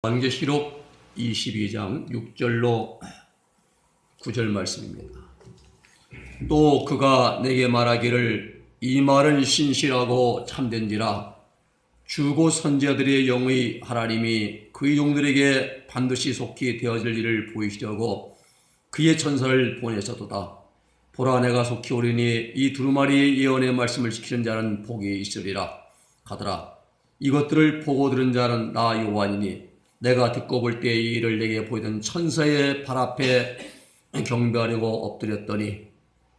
요한계시록 22장 6절로 9절 말씀입니다. 또 그가 내게 말하기를 이 말은 신실하고 참된지라 주고 선지자들의 영의 하나님이 그의 종들에게 반드시 속히 되어질 일을 보이시려고 그의 천사를 보내셨도다. 보라 내가 속히 오리니 이 두루마리의 예언의 말씀을 지키는 자는 복이 있으리라 하더라. 이것들을 보고 들은 자는 나 요한이니 내가 듣고 볼 때 이 일을 내게 보이던 천사의 발 앞에 경배하려고 엎드렸더니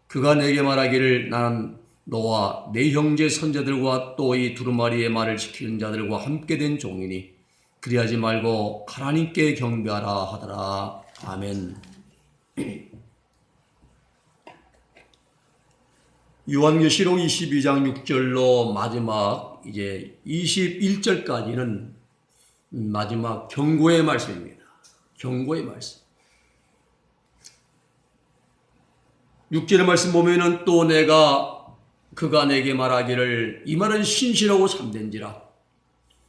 그가 내게 말하기를 나는 너와 내 형제 선자들과 또 이 두루마리의 말을 지키는 자들과 함께 된 종이니 그리하지 말고 하나님께 경배하라 하더라. 아멘. 요한계시록 22장 6절로 마지막 이제 21절까지는 마지막 경고의 말씀입니다. 경고의 말씀. 6절의 말씀 보면은 또 그가 내게 말하기를 이 말은 신실하고 참된지라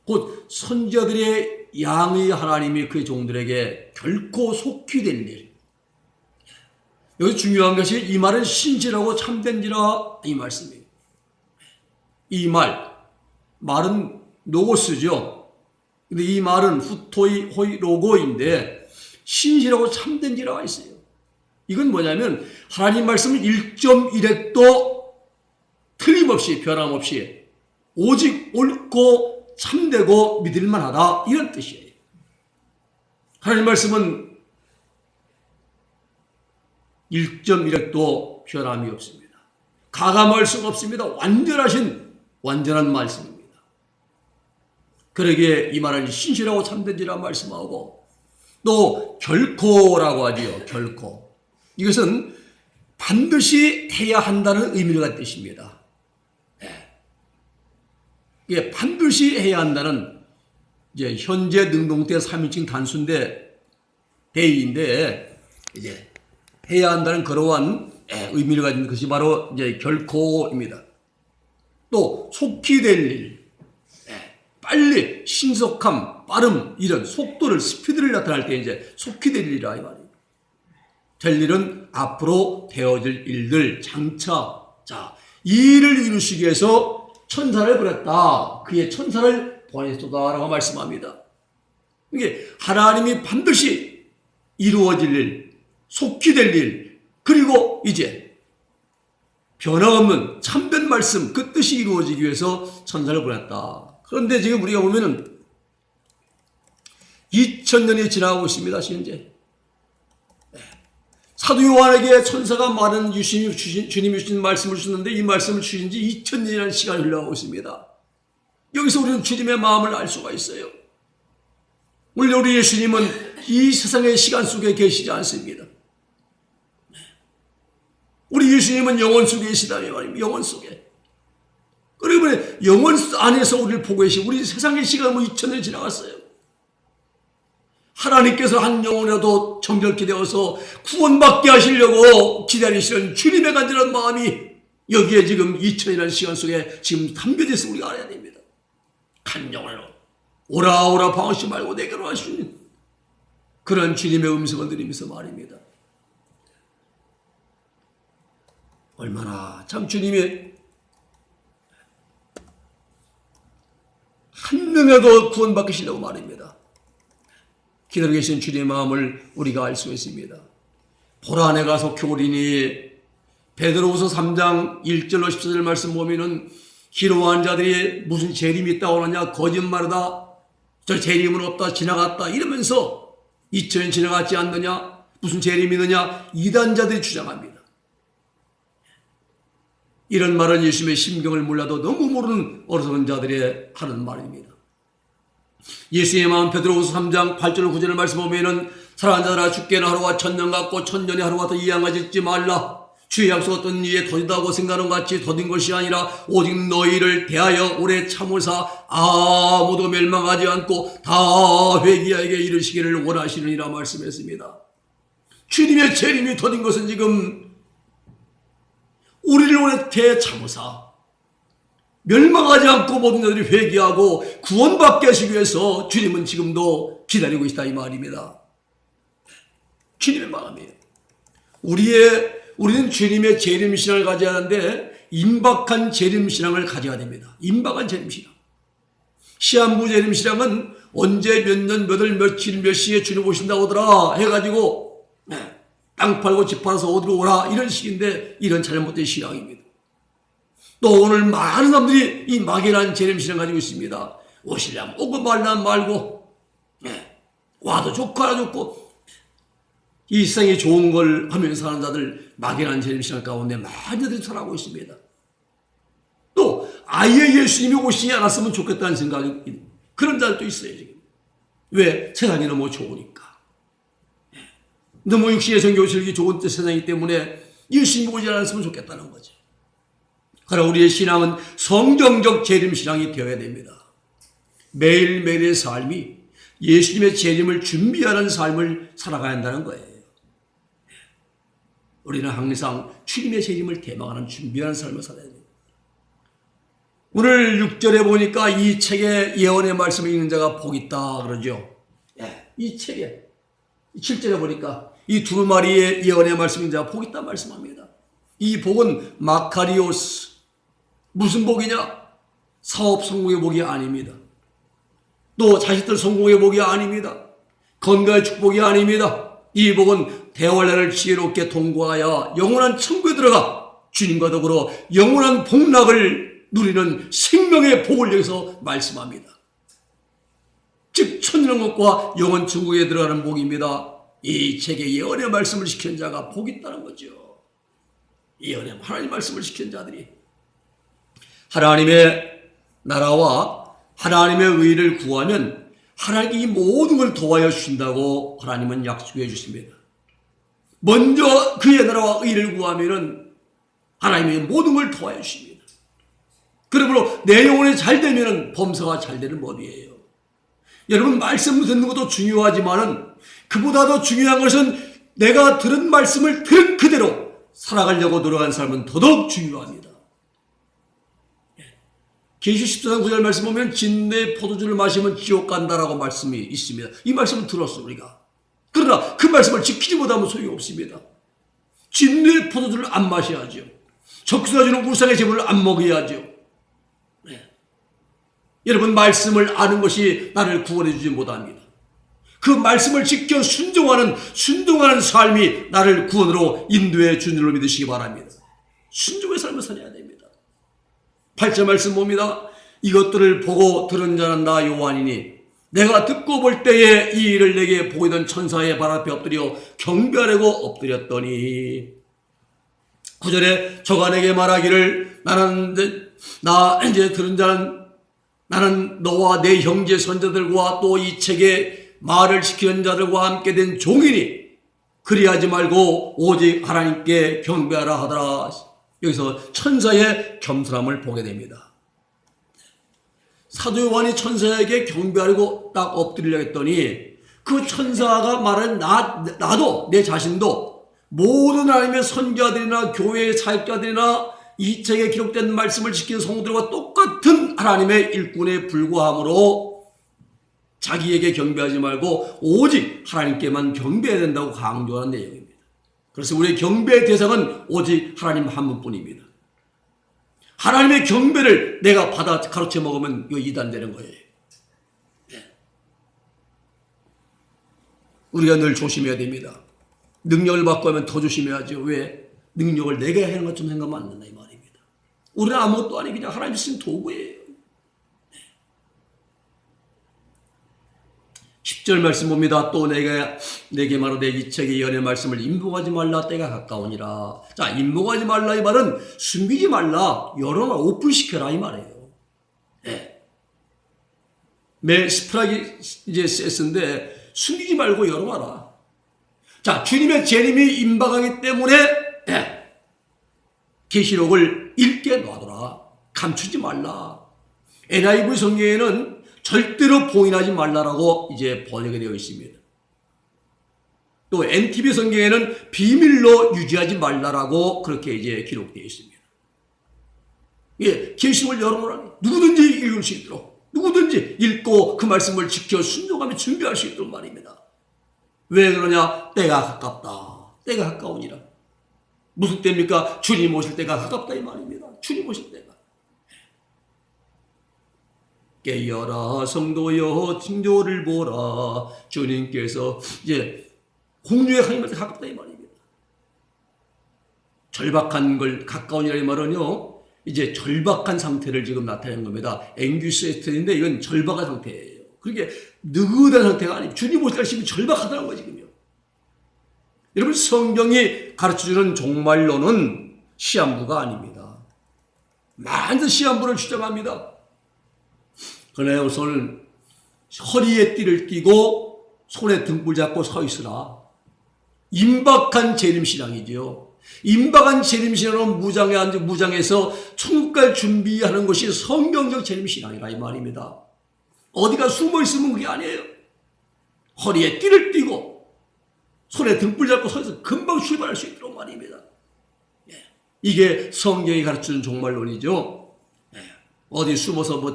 곧 선지자들의 양의 하나님이 그의 종들에게 결코 속히 될 일. 여기 중요한 것이 이 말은 신실하고 참된지라 이 말씀이에요. 이 말은 로고스죠. 근데 이 말은 후토이 호이 로고인데 신실하고 참된지라가 있어요. 이건 뭐냐면 하나님 말씀을 1.1핵도 틀림없이 변함없이 오직 옳고 참되고 믿을만하다 이런 뜻이에요. 하나님 말씀은 1.1핵도 변함이 없습니다. 가감할 수가 없습니다. 완전한 말씀입니다. 그러기에 이 말은 신실하고 참된지라 말씀하고 또 결코라고 하지요. 결코. 이것은 반드시 해야 한다는 의미를 갖는 뜻입니다. 이게 반드시 해야 한다는 이제 현재 능동태 3인칭 단수인데 대의인데 이제 해야 한다는 그러한 의미를 가진 것이 바로 이제 결코입니다. 또 속히 될 일, 빨리 신속함, 빠름 이런 속도를 스피드를 나타날 때 이제 속히 될 일이라 이 말이에요. 될 일은 앞으로 되어질 일들 장차 이 일을 이루시기 위해서 천사를 보냈다. 그의 천사를 보냈다라고 말씀합니다. 이게 하나님이 반드시 이루어질 일, 속히 될 일, 그리고 이제 변함없는 참된 말씀 그 뜻이 이루어지기 위해서 천사를 보냈다. 그런데 지금 우리가 보면은 2000년이 지나고 있습니다. 현재 사도 요한에게 천사가 많은 주님이 주신 말씀을 주셨는데 이 말씀을 주신 지 2000년이라는 시간이 흘러가고 있습니다. 여기서 우리는 주님의 마음을 알 수가 있어요. 원래 우리 예수님은 이 세상의 시간 속에 계시지 않습니다. 우리 예수님은 영원 속에 계시다는 말입니다. 영원 속에. 그리고 영원 안에서 우리를 보고 계시고 우리 세상의 시간은 2000년이 지나갔어요. 하나님께서 한 영혼이라도 정결케 되어서 구원받게 하시려고 기다리시는 주님의 간절한 마음이 여기에 지금 2000이라는 시간 속에 지금 담겨져 있어 우리가 알아야 됩니다. 한 영혼으로 오라 방언시 말고 내게로 하시는 그런 주님의 음성을 들으면서 말입니다. 얼마나 참 주님이 한 명이라도 구원받으시려고 말입니다. 기다리고 계신 주님의 마음을 우리가 알 수 있습니다. 보라 내가 속히 오리니 베드로후서 3장 1절로 14절 말씀 보면은 기로한 자들이 무슨 재림이 있다고 하느냐 거짓말이다. 저 재림은 없다 지나갔다 이러면서 2000년 지나갔지 않느냐 무슨 재림이 있느냐 이단자들이 주장합니다. 이런 말은 예수님의 심경을 몰라도 너무 모르는 어리석은 자들이 하는 말입니다. 예수의 마음 베드로후서 3장 8절 9절을 말씀 보면은 사랑하는 자들아 주께는 하루가 1000년 같고 1000년이 하루 같아 이양하지 말라. 주의 약속 어떤 이에 더디다고 생각하는 같이 더딘 것이 아니라 오직 너희를 대하여 오래 참으사 아무도 멸망하지 않고 다 회개하게 이르시기를 원하시느니라 말씀했습니다. 주님의 재림이 더딘 것은 지금 우리를 오래 대참으사 멸망하지 않고 모든 자들이 회개하고 구원받게 하시기 위해서 주님은 지금도 기다리고 있다 이 말입니다. 주님의 마음이에요. 우리는 주님의 재림신앙을 가져야 하는데 임박한 재림신앙을 가져야 됩니다. 임박한 재림신앙. 시한부 재림신앙은 언제 몇 년 몇 월 며칠 몇 시에 주님 오신다고 하더라 해가지고 땅 팔고 집 팔아서 어디로 오라 이런 식인데 이런 잘못된 신앙입니다. 또 오늘 많은 사람들이 이 막연한 재림신앙 가지고 있습니다. 오시려면 오고 말라면 말고 와도 좋고 안 좋고 이 세상에 좋은 걸 하면서 사는 자들 막연한 재림신앙 가운데 많이들 살아가고 있습니다. 또 아예 예수님이 오시지 않았으면 좋겠다는 생각이 그런 자들도 있어요. 지금. 왜? 세상이 너무 좋으니까. 너무 육신의 성교실기 좋은 세상이기 때문에 예수님이 오지 않았으면 좋겠다는 거죠. 그러나 우리의 신앙은 성경적 재림신앙이 되어야 됩니다. 매일매일의 삶이 예수님의 재림을 준비하는 삶을 살아가야 한다는 거예요. 우리는 항상 주님의 재림을 대망하는 준비하는 삶을 살아야 됩니다. 오늘 6절에 보니까 이 책에 예언의 말씀을 읽는 자가 복이 있다 그러죠. 이 책에 7절에 보니까 이 두루마리의 예언의 말씀을 읽는 자가 복이 있다 말씀합니다. 이 복은 마카리오스 무슨 복이냐? 사업 성공의 복이 아닙니다. 또 자식들 성공의 복이 아닙니다. 건강의 축복이 아닙니다. 이 복은 대활란을 지혜롭게 통과하여 영원한 천국에 들어가 주님과 더불어 영원한 복락을 누리는 생명의 복을 여기서 말씀합니다. 즉 천년왕국과 영원 천국에 들어가는 복입니다. 이 책에 예언의 말씀을 시킨 자가 복이 있다는 거죠. 예언의 하나님 말씀을 시킨 자들이 하나님의 나라와 하나님의 의를 구하면 하나님이 모든 걸 도와여 주신다고 하나님은 약속해 주십니다. 먼저 그의 나라와 의를 구하면 하나님이 모든 걸 도와여 주십니다. 그러므로 내 영혼이 잘 되면 범사가 잘 되는 법이에요. 여러분 말씀 듣는 것도 중요하지만은 그보다 더 중요한 것은 내가 들은 말씀을 들은 그대로 살아가려고 노력한 삶은 더더욱 중요합니다. 계시 14장 9절 말씀 보면 진내의 포도주를 마시면 지옥 간다라고 말씀이 있습니다. 이 말씀을 들었어 우리가. 그러나 그 말씀을 지키지 못하면 소용이 없습니다. 진내의 포도주를 안 마셔야죠. 적수가 주는 우상의 제물을 안 먹어야죠. 여러분 말씀을 아는 것이 나를 구원해 주지 못합니다. 그 말씀을 지켜 순종하는 삶이 나를 구원으로 인도해 주는 줄 믿으시기 바랍니다. 순종의 삶을 살아야 됩니다. 8절 말씀 봅니다. 이것들을 보고 들은 자는 나 요한이니 내가 듣고 볼 때에 이 일을 내게 보이던 천사의 발 앞에 엎드려 경배하려고 엎드렸더니 9절에 저가 내게 말하기를 나 이제 들은 자는 나는 너와 내 형제 선자들과 또 이 책에 말을 시키는 자들과 함께 된 종이니 그리하지 말고 오직 하나님께 경배하라 하더라. 여기서 천사의 겸손함을 보게 됩니다. 사도 요한이 천사에게 경배하려고 딱 엎드리려고 했더니 그 천사가 말하는 나도 내 자신도 모든 하나님의 선지자들이나 교회의 사역자들이나 이 책에 기록된 말씀을 지키는 성도들과 똑같은 하나님의 일꾼에 불과하므로 자기에게 경배하지 말고 오직 하나님께만 경배해야 된다고 강조하는 내용입니다. 그래서 우리의 경배의 대상은 오직 하나님 한 분뿐입니다. 하나님의 경배를 내가 받아 가로채 먹으면 이거 이단되는 거예요. 우리가 늘 조심해야 됩니다. 능력을 받고 하면 더 조심해야죠. 왜? 능력을 내가 하는 것좀 생각하면 안 된다 이 말입니다. 우리는 아무것도 아니 그냥 하나님이 쓰신 도구예요. 10절 말씀 봅니다. 또 내게 말하되 이 책의 예언의 말씀을 임복하지 말라 때가 가까우니라. 자, 임복하지 말라 이 말은 숨기지 말라, 열어놔, 오픈시켜라 이 말이에요. 네. 매 스프라기제스인데 숨기지 말고 열어놔라. 자, 주님의 재림이 임박하기 때문에 계시록을 읽게 놔둬라. 감추지 말라. NIV 성경에는 절대로 봉인하지 말라라고 이제 번역이 되어 있습니다. 또 NTV 성경에는 비밀로 유지하지 말라라고 그렇게 이제 기록되어 있습니다. 예, 계시록을 열어놓으라니 누구든지 읽을 수 있도록, 누구든지 읽고 그 말씀을 지켜 순종하며 준비할 수 있도록 말입니다. 왜 그러냐? 때가 가깝다. 때가 가까우니라. 무슨 때입니까? 주님 오실 때가 가깝다 이 말입니다. 주님 오실 때가. 깨어라 성도여 징조를 보라. 주님께서 이제 공중에 가니면서 가깝다 이 말입니다. 절박한 걸 가까우니라 이 말은요, 이제 절박한 상태를 지금 나타내는 겁니다. 앵규스에스인데 이건 절박한 상태예요. 그러니까 느긋한 상태가 아니고 주님 오실 때 지금 절박하다는 거예요 지금요. 여러분, 성경이 가르쳐주는 종말론은 시한부가 아닙니다. 많은 시한부를 주장합니다. 그러나 우선 허리에 띠를 띠고 손에 등불 잡고 서 있으라. 임박한 재림신앙이지요. 임박한 재림신앙은 무장해서 천국 갈 준비하는 것이 성경적 재림신앙이라 이 말입니다. 어디가 숨어 있으면 그게 아니에요. 허리에 띠를 띠고 손에 등불 잡고 서 있어서 금방 출발할 수 있도록 말입니다. 이게 성경이 가르치는 종말론이죠. 어디 숨어서 뭐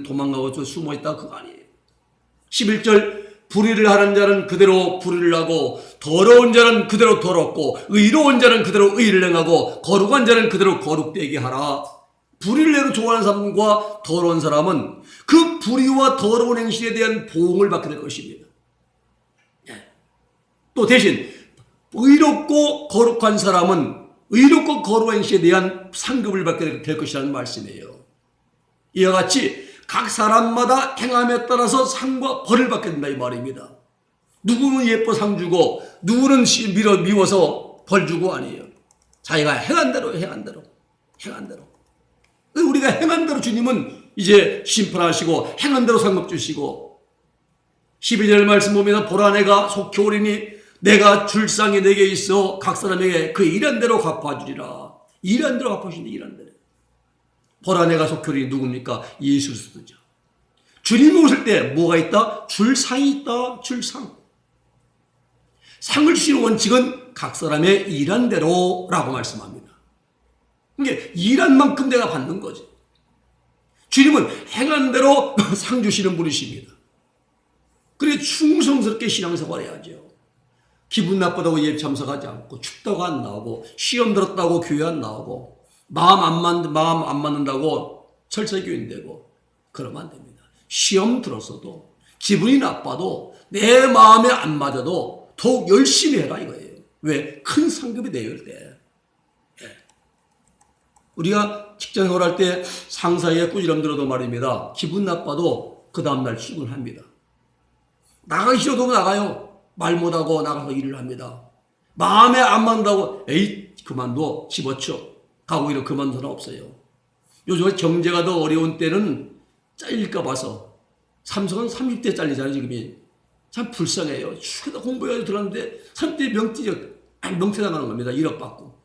도망가고 숨어 있다 그거 아니에요. 11절 불의를 하는 자는 그대로 불의를 하고 더러운 자는 그대로 더럽고 의로운 자는 그대로 의를 행하고 거룩한 자는 그대로 거룩되게 하라. 불의를 내로 좋아하는 사람과 더러운 사람은 그 불의와 더러운 행실에 대한 보응을 받게 될 것입니다. 또 대신 의롭고 거룩한 사람은 의롭고 거룩한 행실에 대한 상급을 받게 될 것이라는 말씀이에요. 이와 같이 각 사람마다 행함에 따라서 상과 벌을 받게 된다 이 말입니다. 누구는 예뻐 상 주고 누구는 미워서 벌 주고 아니에요. 자기가 행한 대로 우리가 행한 대로 주님은 이제 심판하시고 행한 대로 상급 주시고 12절 말씀 보면 보라 내가 속히 오리니 내가 줄 상이 내게 있어 각 사람에게 그 일한 대로 갚아주리라. 일한 대로 갚아주신다. 일한 대로. 보라 내가 속히 오리니 누굽니까? 예수 그리스도죠. 주님이 오실 때 뭐가 있다? 줄 상이 있다. 줄 상. 상을 주시는 원칙은 각 사람의 일한 대로라고 말씀합니다. 그러니까 일한 만큼 내가 받는 거지. 주님은 행한 대로 상 주시는 분이십니다. 그래 충성스럽게 신앙생활 해야죠. 기분 나쁘다고 예배 참석하지 않고 춥다고 안 나오고 시험 들었다고 교회 안 나오고 마음 안 맞는다고 철새교인되고 그러면 안 됩니다. 시험 들었어도 기분이 나빠도 내 마음에 안 맞아도 더욱 열심히 해라 이거예요. 왜? 큰 상급이 내릴 때. 우리가 직장생활 할 때 상사의 꾸지람 들어도 말입니다. 기분 나빠도 그 다음날 출근합니다. 나가기 싫어도 나가요. 말 못하고 나가서 일을 합니다. 마음에 안 맞는다고 에이 그만둬 집어쳐 가고 이런 그만두는 없어요. 요즘 경제가 더 어려운 때는 잘릴까 봐서 삼성은 30대 잘리잖아요. 지금이 참 불쌍해요. 축에다 공부해가지고 들었는데 30대 명퇴 나가는 겁니다. 1억 받고.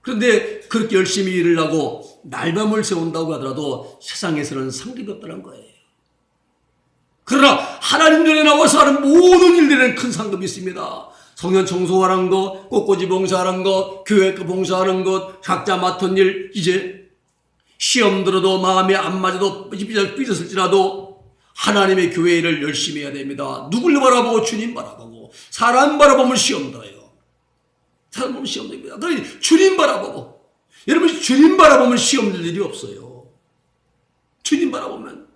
그런데 그렇게 열심히 일을 하고 날밤을 세운다고 하더라도 세상에서는 상급이 없다는 거예요. 그러나 하나님 전에 나와서 하는 모든 일들에는 큰 상급이 있습니다. 성전 청소하는 것, 꽃꽂이 봉사하는 것, 교회 봉사하는 것, 각자 맡은 일, 이제 시험 들어도 마음에 안 맞아도 삐졌을지라도 하나님의 교회 일을 열심히 해야 됩니다. 누굴 바라보고? 주님 바라보고. 사람 바라보면 시험 들어요. 사람 보면 시험 됩니다. 그러니 주님 바라보고. 여러분 주님 바라보면 시험 들 일이 없어요. 주님 바라보면.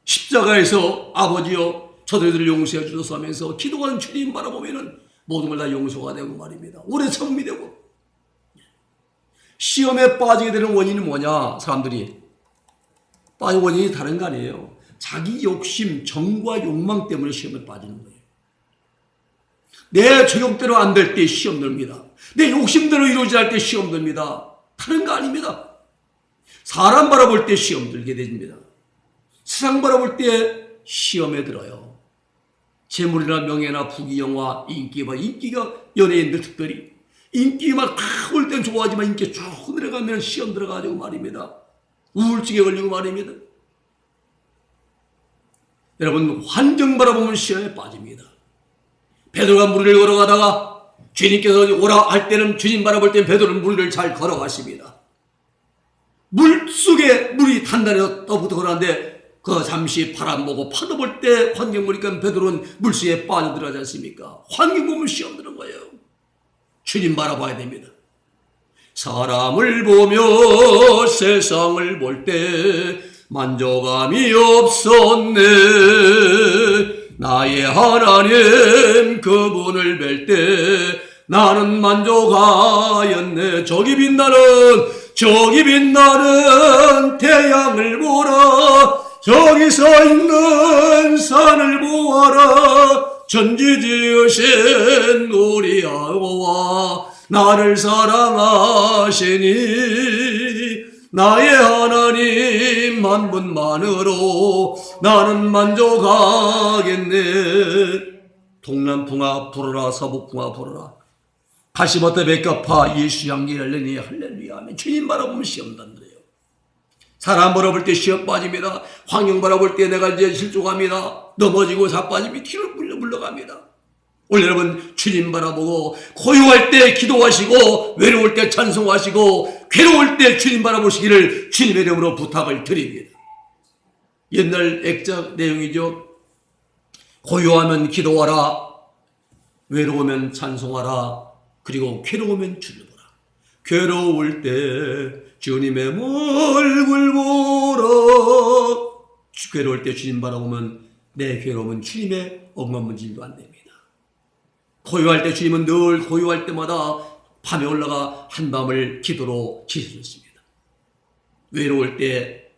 십자가에서 아버지여 저들을 용서해 주소서 하면서 기도하는 주님 바라보면은 모든 걸 다 용서가 되고 말입니다. 오래 참음이 되고. 시험에 빠지게 되는 원인은 뭐냐? 사람들이 빠진 원인이 다른 거 아니에요. 자기 욕심, 정과 욕망 때문에 시험에 빠지는 거예요. 내 저격대로 안 될 때 시험 듭니다. 내 욕심대로 이루어지지 않을 때 시험 듭니다. 다른 거 아닙니다. 사람 바라볼 때 시험 들게 됩니다. 세상 바라볼 때 시험에 들어요. 재물이나 명예나 부귀영화, 인기가 연예인들 특별히 인기가 올 땐 좋아하지만 인기 쭉 내려가면 시험 들어가지고 말입니다. 우울증에 걸리고 말입니다. 여러분 환경 바라보면 시험에 빠집니다. 베드로가 무리를 걸어가다가 주님께서 오라 할 때는 주님 바라볼 때 베드로는 물을 잘 걸어갔습니다. 물 속에 물이 단단히 떠붙어 걸었는데 그 잠시 바람 보고 파도 볼 때 환경 보니까 베드로는 물속에 빠져들어가지 않습니까? 환경 보면 시험 드는 거예요. 주님 바라봐야 됩니다. 사람을 보며 세상을 볼 때 만족감이 없었네. 나의 하나님 그분을 뵐 때 나는 만족하였네. 저기 빛나는 태양을 보라. 저기 서 있는 산을 보아라. 천지 지으신 우리 여호와 나를 사랑하시니 나의 하나님 한 분만으로 나는 만족하겠네. 동남풍아 불어라 서북풍아 불어라. 가시버터 백합화 예수 향기 할렐루야 할렐루야 하면 주님 바라보면 시험 단대요. 사람 바라볼 때 시험 빠집니다. 환경 바라볼 때 내가 이제 실족합니다. 넘어지고 자빠지면 뒤로 물러갑니다. 오늘 여러분 주님 바라보고 고요할 때 기도하시고 외로울 때 찬송하시고 괴로울 때 주님 바라보시기를 주님의 이름으로 부탁을 드립니다. 옛날 액자 내용이죠. 고요하면 기도하라. 외로우면 찬송하라. 그리고 괴로우면 주님 보라. 괴로울 때 주님의 얼굴 보라. 괴로울 때 주님 바라보면 내 괴로움은 주님의 억만문질도 안 됩니다. 고요할 때 주님은 늘 고요할 때마다 밤에 올라가 한밤을 기도로 지새셨습니다. 외로울 때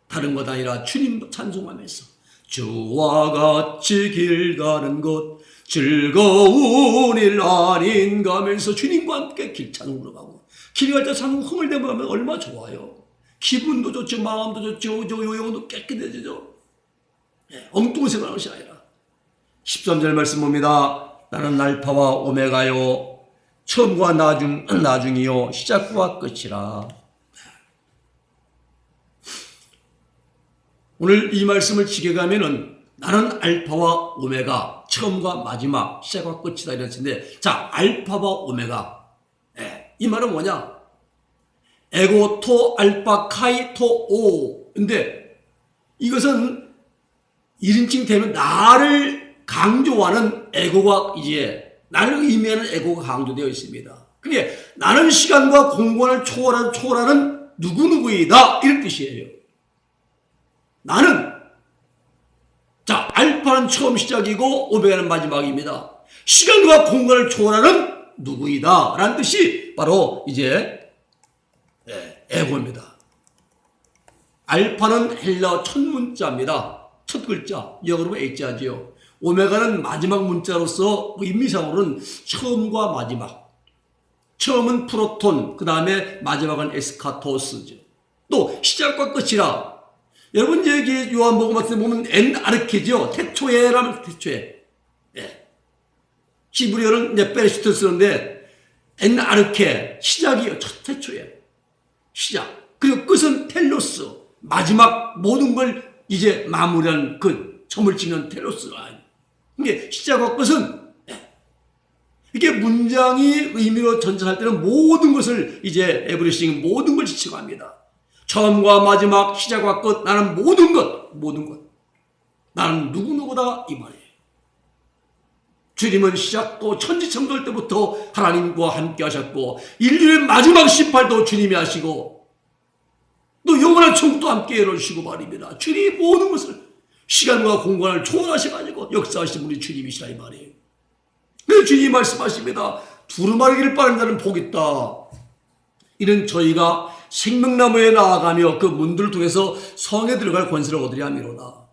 다른 것 아니라 주님 찬송하면서 주와 같이 길 가는 것 즐거운 일 아닌가 하면서 주님과 함께 길 찬송으로 가고 길 갈 때 찬송 흥얼대고 하면 얼마나 좋아요. 기분도 좋죠. 마음도 좋죠. 영혼도 깨끗해지죠. 엉뚱한 생각하는 것이 아니라 13절 말씀 봅니다. 나는 알파와 오메가요 처음과 나중이요 시작과 끝이라. 오늘 이 말씀을 지켜가면은 나는 알파와 오메가 처음과 마지막 시작과 끝이다 이랬는데, 자 알파와 오메가 이 말은 뭐냐? 에고 토 알파 카이 토 오. 근데 이것은 1인칭 되면 나를 강조하는 에고가 이제 나를 의미하는 에고가 강조되어 있습니다. 그게 나는 시간과 공간을 초월하는 누구누구이다 이런 뜻이에요. 나는 자 알파는 처음 시작이고 오메가는 마지막입니다. 시간과 공간을 초월하는 누구이다 라는 뜻이 바로 이제 에고입니다. 알파는 헬라어 첫 문자입니다. 첫 글자 영어로 H자지요. 오메가는 마지막 문자로서 의미상으로는 처음과 마지막. 처음은 프로톤, 그 다음에 마지막은 에스카토스죠. 또 시작과 끝이라. 여러분 이제 요한복음 같은 데 보면 엔아르케죠. 태초에라면 태초에. 히브리어는 이제 베레시트 쓰는데 엔아르케 시작이요. 첫 태초에 시작. 그리고 끝은 텔로스. 마지막 모든 걸 이제 마무리한 그 점을 찍는 텔로스가. 이게 시작과 끝은 이게 문장이 의미로 전달할 때는 모든 것을 이제 에브리싱 모든 걸 지치고 합니다. 처음과 마지막 시작과 끝 나는 모든 것 나는 누구누구다 이 말이에요. 주님은 시작도 천지창조할 때부터 하나님과 함께 하셨고 인류의 마지막 심판도 주님이 하시고 또 영원한 천국도 함께 이루시고 말입니다. 주님이 모든 것을 시간과 공간을 초월하셔가지고 역사하신 분이 주님이시라 이 말이에요. 그래서 주님이 말씀하십니다. 두루마리기를 빠는 자는 복 있다. 이는 저희가 생명나무에 나아가며 그 문들을 통해서 성에 들어갈 권세를 얻으려 함이로다.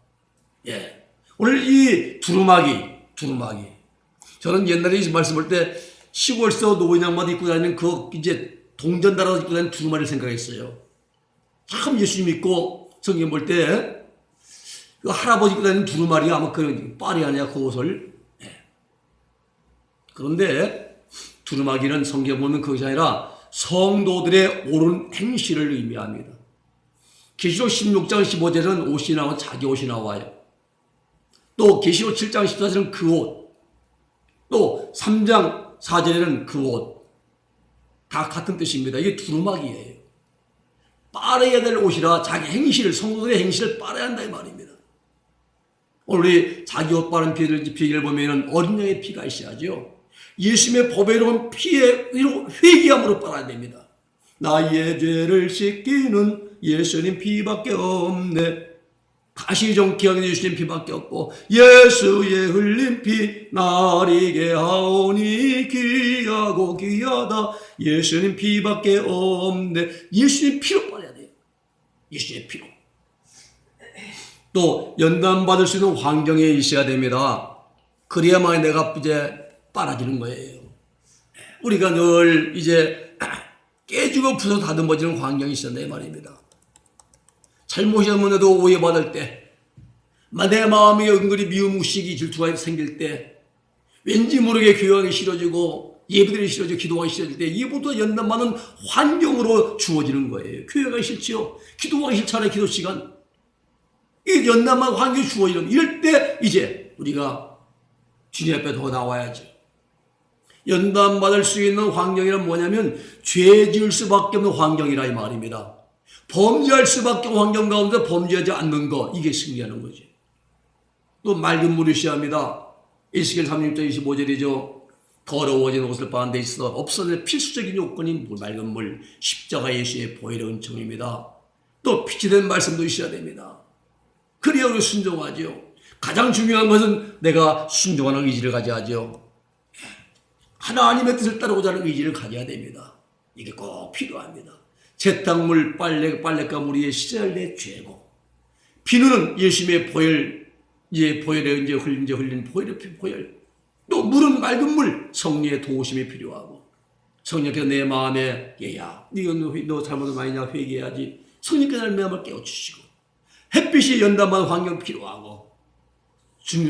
오늘 이 두루마기. 저는 옛날에 이 말씀할 때 시골에서 노인 양마다 입고 다니는 그 이제 동전 달아서 입고 다니는 두루마리를 생각했어요. 참 예수 믿고 성경 볼 때 그 할아버지 입고 다니는 두루마리가 아마 그 파리 아니야 그 옷을. 그런데 두루마기는 성경 보면 그것이 아니라 성도들의 옳은 행실을 의미합니다. 계시록 16장 15절은 옷이 나와 자기 옷이 나와요. 또 계시록 7장 14절은 그 옷. 또 3장 4절에는 그 옷 다 같은 뜻입니다. 이게 두루마기예요. 빨아야 될 옷이라 자기 행실을, 성도들의 행실을 빨아야 한다 이 말입니다. 오늘 우리 자기 옷 빠른 비결을 보면 어린 양의 피가 있어야죠. 예수님의 보배로운 피에 회개함으로 빨아야 됩니다. 나의 죄를 씻기는 예수님 피밖에 없네. 가시종 기억해 주신 피밖에 없고 예수의 흘린 피 나리게 하오니 귀하고 귀하다. 예수님 피밖에 없네. 예수님 피로 빨아야 돼요. 예수의 피로. 또 연단받을 수 있는 환경에 있어야 됩니다. 그래야만 내가 이제 빨아지는 거예요. 우리가 늘 이제 깨지고 부서 다듬어지는 환경이 있었네 말입니다. 잘못이면에도 오해받을 때, 내 마음에 은근히 미움의식이 질투가 생길 때, 왠지 모르게 교회하기 싫어지고 예배드리기 싫어지고 기도하기 싫어질 때 예보다 연단받는 환경으로 주어지는 거예요. 교회가 싫지요. 기도하기 싫잖아요. 기도 시간. 이 연단받는 환경이 주어지는, 이럴 때 이제 우리가 주님 앞에 더 나와야죠. 연단받을 수 있는 환경이란 뭐냐면 죄 지을 수밖에 없는 환경이라 이 말입니다. 범죄할 수밖에 없는 환경 가운데 범죄하지 않는 것, 이게 승리하는 거죠. 또 맑은 물이 시합니다. 에스겔 36장 25절이죠. 더러워진 옷을 빠는 데 있어 없어질 필수적인 요건이 맑은 물, 십자가 예수의 보혈의 은총입니다. 또 빛이 된 말씀도 있어야 됩니다. 그래야 우리 순종하죠. 가장 중요한 것은 내가 순종하는 의지를 가져야 하죠. 하나님의 뜻을 따르고자 하는 의지를 가져야 됩니다. 이게 꼭 필요합니다. 세탁물, 빨랫감 우리의 시절의 죄고, 비누는 예수님의 보혈, 보혈에 흘린 보혈. 또 물은 맑은 물, 성령의 도우심이 필요하고, 성령께서 내 마음에 얘야, 너 잘못을 많이 냐 회개해야지. 성령께서 내 마음을 깨워주시고, 햇빛이 연단받는 환경 필요하고,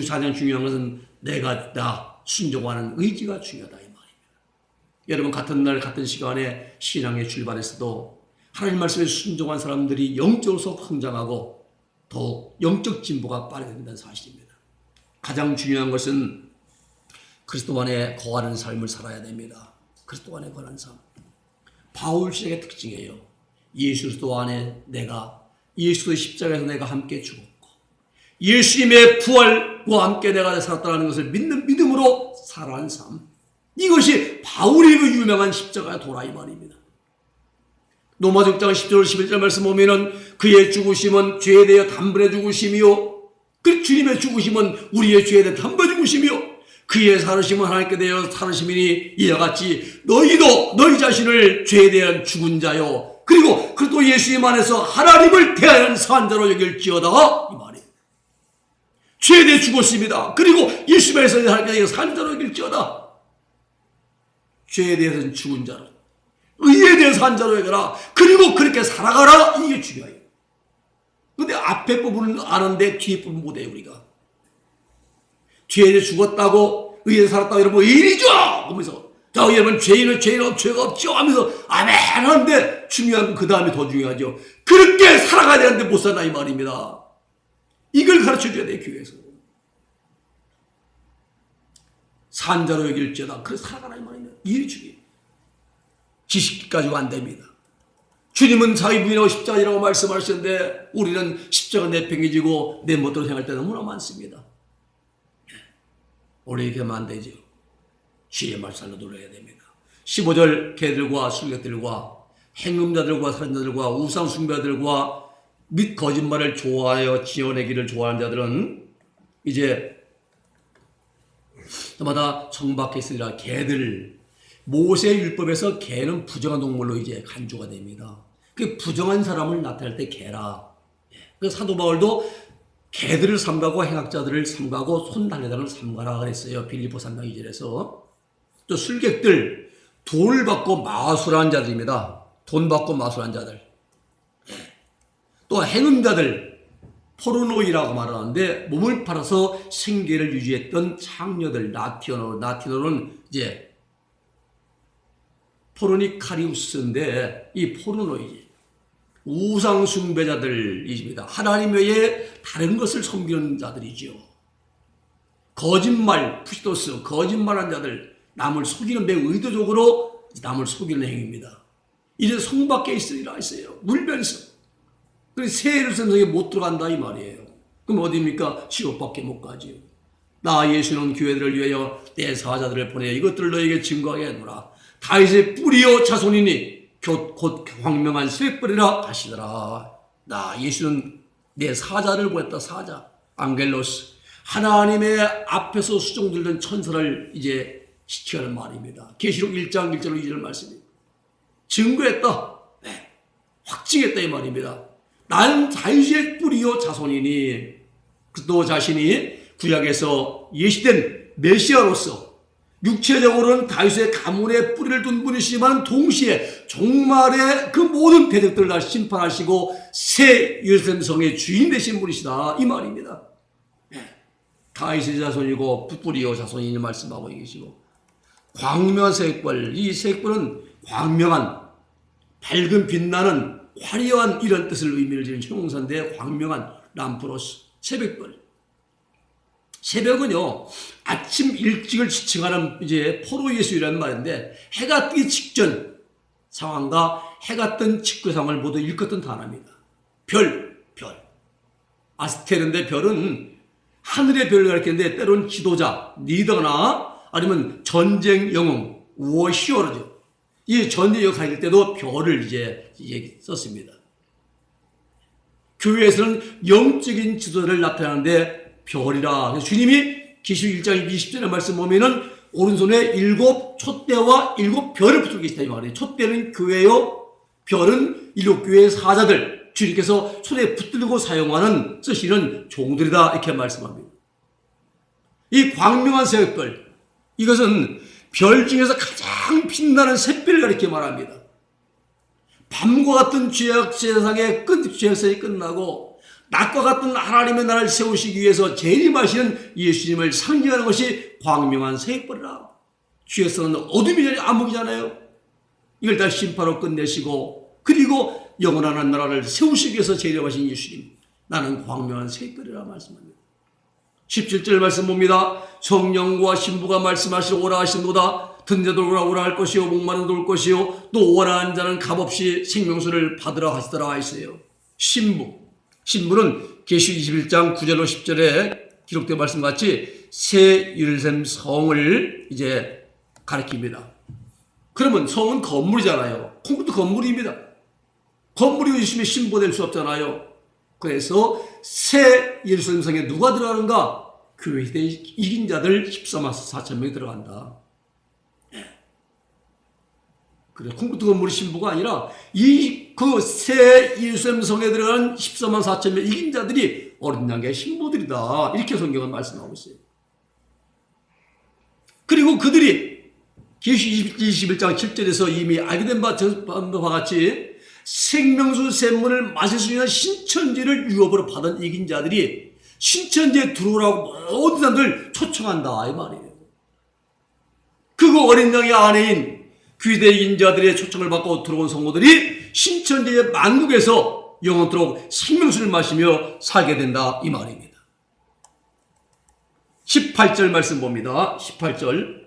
가장 중요한 것은 나 순종하는 의지가 중요하다 이 말입니다. 여러분, 같은 날 같은 시간에 신앙의 출발에서도 하나님 말씀에 순종한 사람들이 영적으로 성장하고 더욱 영적 진보가 빠르게 된다는 사실입니다. 가장 중요한 것은 그리스도 안에 거하는 삶을 살아야 됩니다. 그리스도 안에 거하는 삶. 바울 시작의 특징이에요. 예수 그리스도 안에 예수의 십자가에서 내가 함께 죽었고 예수님의 부활과 함께 내가 살았다는 것을 믿는 믿음으로 살아가는 삶. 이것이 바울의 그 유명한 십자가의 도라 이 말입니다. 로마서 6장 10절 11절 말씀 보면은 그의 죽으심은 죄에 대해 단번에 죽으심이요, 그 주님의 죽으심은 우리의 죄에 대해 단번에 죽으심이요, 그의 살으심은 하나님께 대하여 살으심이니 이와 같이 너희도 너희 자신을 죄에 대한 죽은 자요 그리고 그리스도 예수님 안에서 하나님을 대하여 산 자로 여길지어다 이 말이에요. 죄에 대해 죽었습니다. 그리고 예수 안에서 하나님께 대하여 산 자로 여길지어다. 죄에 대해서는 죽은 자로, 의에 대해서 산 자로 여겨라. 그리고 그렇게 살아가라. 이게 중요해요. 근데 앞에 부분은 아는데 뒤에 부분 못해요. 우리가 죄에 대해 죽었다고 의에 대해 살았다고 여러분 의인이죠 하면서 자 여러분 죄인은 죄가 없죠 하면서 아멘 하는데 중요한 건 그 다음에 더 중요하죠. 그렇게 살아가야 되는데 못 산다 이 말입니다. 이걸 가르쳐줘야 돼요. 교회에서 산자로 여길지어다. 그래서 살아가라 이 말입니다. 이게 중요해요. 지식 가지고 안 됩니다. 주님은 자기 부인하고 십자가라고 말씀하셨는데 우리는 십자가 내팽개지고 내 멋대로 생각할 때 너무나 많습니다. 오래 얘기하면 안 되죠. 주의 말씀을 눌러야 됩니다. 15절 개들과 술객들과 행음자들과 살인자들과 우상숭배자들과 및 거짓말을 좋아하여 지어내기를 좋아하는 자들은 이제 저마다 정박해 있으리라. 개들, 모세 율법에서 개는 부정한 동물로 이제 간주가 됩니다. 그 부정한 사람을 나타낼 때 개라. 그 사도 바울도 개들을 삼가고 행악자들을 삼가고 손달래당을 삼가라 그랬어요. 빌립보 3장 2절에서. 또 술객들, 돈을 받고 마술한 자들입니다. 돈 받고 마술한 자들. 또 행음자들, 포르노이라고 말하는데 몸을 팔아서 생계를 유지했던 창녀들, 나티노는 이제 포르니카리우스인데 이 포르노이지. 우상숭배자들입니다. 하나님 외에 다른 것을 섬기는 자들이죠. 거짓말, 푸시도스, 거짓말한 자들, 남을 속이는 매우 의도적으로 남을 속이는 행위입니다. 이제 성 밖에 있으리라 했어요. 울면서. 그래서 새 예루살렘 성에 못 들어간다 이 말이에요. 그럼 어디입니까? 지옥밖에 못 가지요. 나 예수는 교회들을 위하여 내 사자들을 보내 이것들을 너에게 증거하게 하노라. 다윗의 뿌리요 자손이니 곧 광명한 새벽벌이라 하시더라. 나 예수는 내 사자를 보냈다. 사자 앙겔로스, 하나님의 앞에서 수종 들던 천사를 이제 시치하는 말입니다. 계시록 1장 1절로 2절 말씀입니다. 증거했다. 네. 확증했다 이 말입니다. 나는 다윗의 뿌리요 자손이니 너 자신이 구약에서 예시된 메시아로서 육체적으로는 다윗의 가문의 뿌리를 둔 분이시지만 동시에 종말의 그 모든 대적들을 다 심판하시고 새 예루살렘 성의 주인 되신 분이시다 이 말입니다. 다윗의 자손이고 뿌리요 자손이니 말씀하고 계시고 광명한 새벽별, 이 새벽별은 광명한 밝은 빛나는 화려한 이런 뜻을 의미를 지닌 형용사인데 광명한 람프로스 새벽별. 새벽은요 아침 일찍을 지칭하는 이제 포로 예수이라는 말인데 해가 뜨기 직전 상황과 해가 뜬 직후 상황을 모두 일컫던 단어입니다. 별. 아스테르인데 별은 하늘의 별을 가리키는데 때로는 지도자, 리더나 아니면 전쟁 영웅, 워시어로죠. 이 전쟁을 가릴 때도 별을 이제 썼습니다. 교회에서는 영적인 지도자를 나타내는데 별이라. 그래서 주님이 계시록 1장 20절의 말씀 보면은 오른손에 7 촛대와 7 별을 붙들고 계시다 이 말이에요. 촛대는 교회요, 별은 7 교회의 사자들. 주님께서 손에 붙들고 사용하는 쓰시는 종들이다 이렇게 말씀합니다. 이 광명한 새벽별, 이것은 별 중에서 가장 빛나는 샛별을 가리켜 말합니다. 밤과 같은 죄악 세상의 죄악세상이 끝나고 낮과 같은 하나님의 나라를 세우시기 위해서 재림하시는 예수님을 상징하는 것이 광명한 새벽별이라. 죄악세상은 어둠이 암흑이잖아요. 이걸 다 심판으로 끝내시고 그리고 영원한 나라를 세우시기 위해서 재림하신 예수님, 나는 광명한 새벽별이라 말씀합니다. 17절 말씀 봅니다. 성령과 신부가 말씀하시러 오라 하시노다. 듣는 자들 오라 할 것이요 목마른 자들 올 것이요 또 원하는 자는 값없이 생명수를 받으라 하시더라 하시어요. 신부는 계시록 21장 9절로 10절에 기록된 말씀같이 새 예루살렘 성을 이제 가리킵니다. 그러면 성은 건물이잖아요. 콘크리트 건물입니다. 건물이 있으면 신부가 될 수 없잖아요. 그래서 새 예루살렘 성에 누가 들어가는가? 교회 시대에 이긴 자들 14만 4천 명이 들어간다. 그래, 콘크리트 건물이 신부가 아니라 그 새 예루살렘 성에 들어간 14만 4천 명 이긴 자들이 어린 양의 신부들이다. 이렇게 성경은 말씀하고 있어요. 그리고 그들이 계시 21장 7절에서 이미 알게 된 바와 같이 생명수 샘물을 마실 수 있는 신천지를 유업으로 받은 이긴 자들이 신천지에 들어오라고 모든 사람들 초청한다 이 말이에요. 그거 어린 양의 아내인 귀대 이긴 자들의 초청을 받고 들어온 성도들이 신천지의 만국에서 영원토록 생명수를 마시며 살게 된다 이 말입니다. 18절 말씀 봅니다. 18절,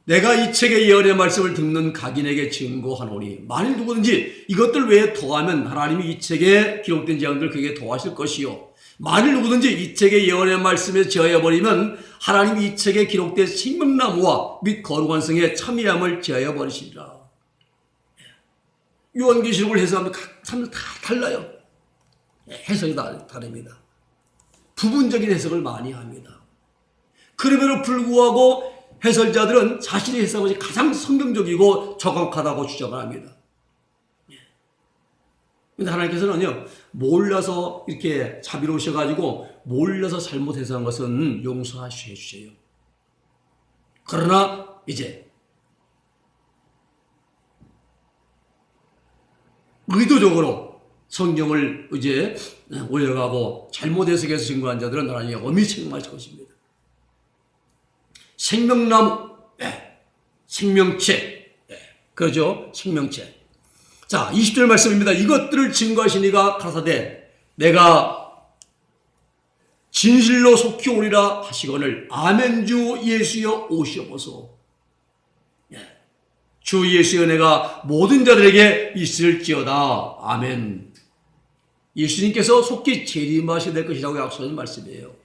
내가 이 책의 예언의 말씀을 듣는 각인에게 증거하노니 만일 누구든지 이것들 외에 더하면 하나님이 이 책에 기록된 재앙들 그에게 더하실 것이요 만일 누구든지 이 책의 예언의 말씀에 제하여버리면 하나님이 이 책에 기록된 생명나무와 및 거룩한 성의 참여함을 제하여버리시리라. 요한계시록을 해석하면 각 사람들 다 달라요. 해석이 다 다릅니다. 부분적인 해석을 많이 합니다. 그럼에도 불구하고 해설자들은 자신의 해석이 가장 성경적이고 정확하다고 주장을 합니다. 그런데 하나님께서는요, 몰라서 이렇게 자비로우셔가지고 몰라서 잘못 해석한 것은 용서해 주세요. 그러나 이제 의도적으로 성경을 이제 올려가고 잘못 해석해서 증거한 자들은 하나님이 엄히 책망하실 것입니다. 생명나무, 생명체, 그러죠? 생명체. 자, 20절 말씀입니다. 이것들을 증거하시니가 가라사대 내가 진실로 속히 오리라 하시거늘 아멘. 주 예수여 오시옵소서. 주 예수의 은혜가 모든 자들에게 있을지어다. 아멘. 예수님께서 속히 재림하셔야 될 것이라고 약속하는 말씀이에요.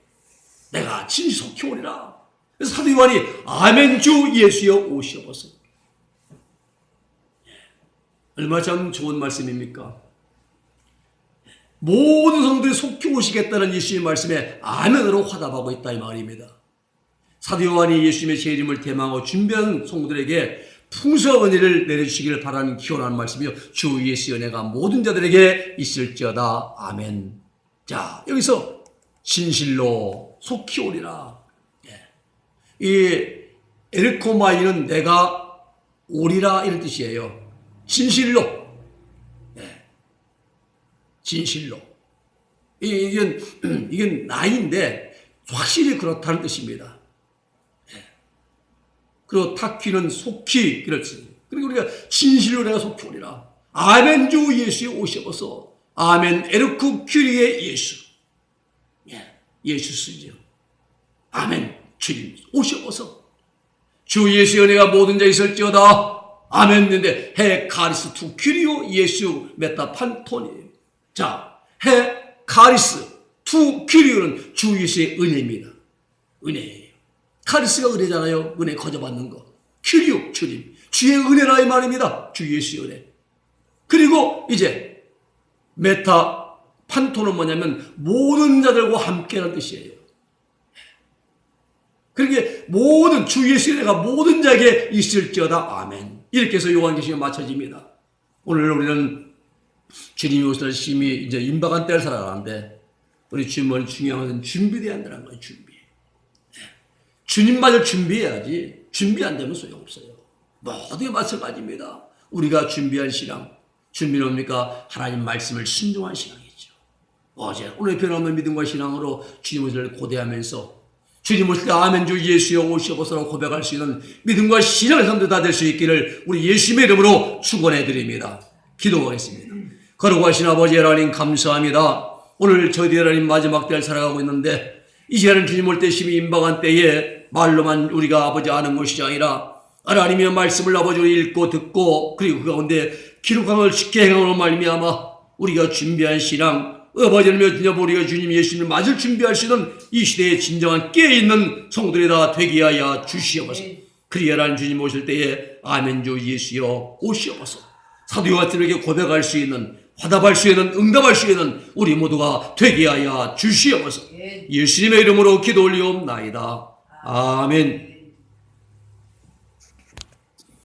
내가 진실 속히 오리라. 그래서 사도 요한이 아멘. 주 예수여 오시옵소서. 얼마나 참 좋은 말씀입니까? 모든 성도들이 속히 오시겠다는 예수님의 말씀에 아멘으로 화답하고 있다 이 말입니다. 사도 요한이 예수님의 재림을 대망하고 준비한 성도들에게 풍성한 은혜를 내려주시기를 바라는 기원하는 말씀이요. 주 예수의 은혜가 모든 자들에게 있을지어다. 아멘. 자, 여기서 진실로 속히 오리라. 이 에르코마이는 내가 오리라 이런 뜻이에요. 진실로. 진실로. 이건 나인데 확실히 그렇다는 뜻입니다. 그리고 타퀴는 속히 그렇지. 그리고 우리가 진실로 내가 속히 오리라. 아멘. 주 예수의 오시옵소서. 아멘. 에르쿠 큐리의 예수. 예수 쓰죠. 아멘. 주님 오시옵소서. 주 예수의 은혜가 모든 자에 있을지어다. 아멘. 근데 해 카리스 투 큐리오 예수 메타 판토니. 자, 해 카리스 투 큐리오는 주 예수의 은혜입니다. 은혜예요. 카리스가 은혜잖아요. 은혜 거저받는 거. 큐리오 주님. 주의 은혜라 이 말입니다. 주 예수의 은혜. 그리고 이제 메타 판토는 뭐냐면 모든 자들과 함께라는 뜻이에요. 그러게 모든 주 예수의 은혜가 모든 자에게 있을지어다. 아멘. 이렇게 해서 요한계시가 마쳐집니다. 오늘 우리는 주님이 오실 심히 이제 임박한 때를 살아가는데 우리 주님은 중요한 것은 준비되어야 한다는 거예요. 주님마저 준비해야지. 준비 안 되면 소용없어요. 모든 게 마찬가지입니다. 우리가 준비한 신앙, 준비는 뭡니까? 하나님 말씀을 순종한 신앙이죠. 어제 오늘 변함없는 믿음과 신앙으로 주님 오실 고대하면서 주님 오실 때 아멘. 주 예수여 오시옵소서라고 고백할 수 있는 믿음과 신앙의 사람들 다 될 수 있기를 우리 예수님의 이름으로 축원해 드립니다. 기도하겠습니다. 거룩하신 아버지 하나님 감사합니다. 오늘 저희들 하나님 마지막 때를 살아가고 있는데 이제는 주님 올 때 심히 임박한 때에 말로만 우리가 아버지 아는 것이 아니라 하나님의 말씀을 아버지 읽고 듣고 그리고 그 가운데 기록한 걸 쉽게 행함으로 말미암아 우리가 준비한 신앙 아버지를 우리가 주님 예수님을 맞을 준비할 수 있는 이 시대에 진정한 깨어있는 성도들이 다 되게 하여 주시옵소서. 그리하라는 주님 오실 때에 아멘. 주 예수여 오시옵소서. 사도 요한처럼 고백할 수 있는 화답할 수 있는 응답할 수 있는 우리 모두가 되게 하여 주시옵소서. 예수님의 이름으로 기도 올리옵나이다. 아멘.